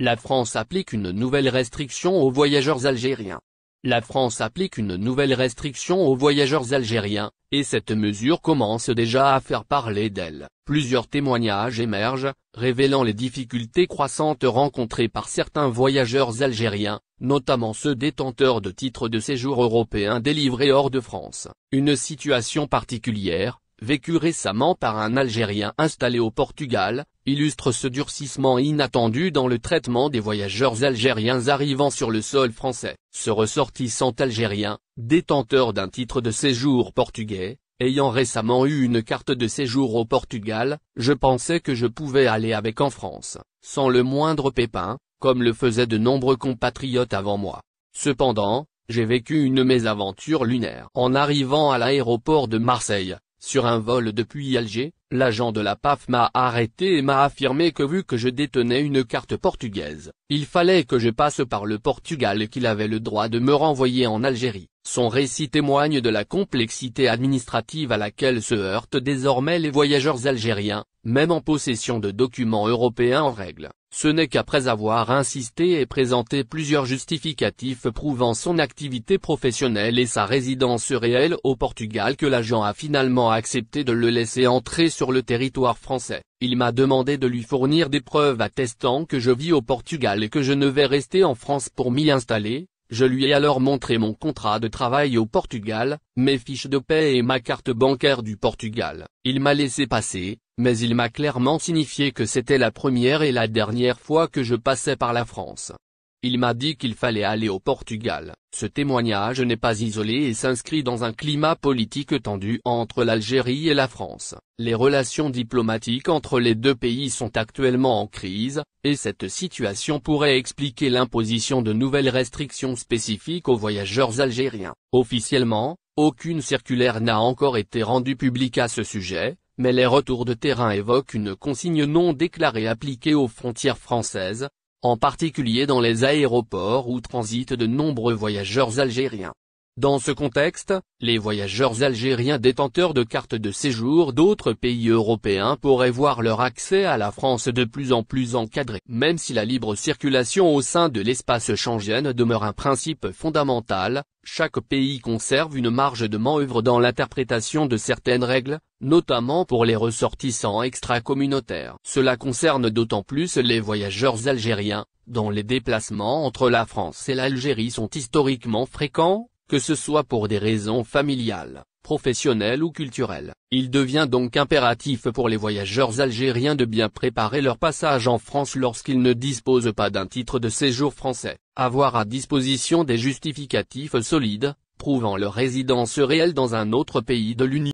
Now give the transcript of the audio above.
La France applique une nouvelle restriction aux voyageurs algériens. La France applique une nouvelle restriction aux voyageurs algériens, et cette mesure commence déjà à faire parler d'elle. Plusieurs témoignages émergent, révélant les difficultés croissantes rencontrées par certains voyageurs algériens, notamment ceux détenteurs de titres de séjour européens délivrés hors de France. Une situation particulière, vécue récemment par un Algérien installé au Portugal, illustre ce durcissement inattendu dans le traitement des voyageurs algériens arrivant sur le sol français. Ce ressortissant algérien, détenteur d'un titre de séjour portugais, ayant récemment eu une carte de séjour au Portugal, je pensais que je pouvais aller avec en France, sans le moindre pépin, comme le faisaient de nombreux compatriotes avant moi. Cependant, j'ai vécu une mésaventure lunaire. En arrivant à l'aéroport de Marseille, sur un vol depuis Alger, l'agent de la PAF m'a arrêté et m'a affirmé que vu que je détenais une carte portugaise, il fallait que je passe par le Portugal et qu'il avait le droit de me renvoyer en Algérie. Son récit témoigne de la complexité administrative à laquelle se heurtent désormais les voyageurs algériens, même en possession de documents européens en règle. Ce n'est qu'après avoir insisté et présenté plusieurs justificatifs prouvant son activité professionnelle et sa résidence réelle au Portugal que l'agent a finalement accepté de le laisser entrer sur le territoire français. Il m'a demandé de lui fournir des preuves attestant que je vis au Portugal et que je ne vais rester en France pour m'y installer. Je lui ai alors montré mon contrat de travail au Portugal, mes fiches de paie et ma carte bancaire du Portugal. Il m'a laissé passer, mais il m'a clairement signifié que c'était la première et la dernière fois que je passais par la France. Il m'a dit qu'il fallait aller au Portugal. Ce témoignage n'est pas isolé et s'inscrit dans un climat politique tendu entre l'Algérie et la France. Les relations diplomatiques entre les deux pays sont actuellement en crise, et cette situation pourrait expliquer l'imposition de nouvelles restrictions spécifiques aux voyageurs algériens. Officiellement, aucune circulaire n'a encore été rendue publique à ce sujet, mais les retours de terrain évoquent une consigne non déclarée appliquée aux frontières françaises, en particulier dans les aéroports où transitent de nombreux voyageurs algériens. Dans ce contexte, les voyageurs algériens détenteurs de cartes de séjour d'autres pays européens pourraient voir leur accès à la France de plus en plus encadré. Même si la libre circulation au sein de l'espace Schengen demeure un principe fondamental, chaque pays conserve une marge de manœuvre dans l'interprétation de certaines règles, notamment pour les ressortissants extracommunautaires. Cela concerne d'autant plus les voyageurs algériens, dont les déplacements entre la France et l'Algérie sont historiquement fréquents, que ce soit pour des raisons familiales, professionnelles ou culturelles. Il devient donc impératif pour les voyageurs algériens de bien préparer leur passage en France lorsqu'ils ne disposent pas d'un titre de séjour français. Avoir à disposition des justificatifs solides, prouvant leur résidence réelle dans un autre pays de l'Union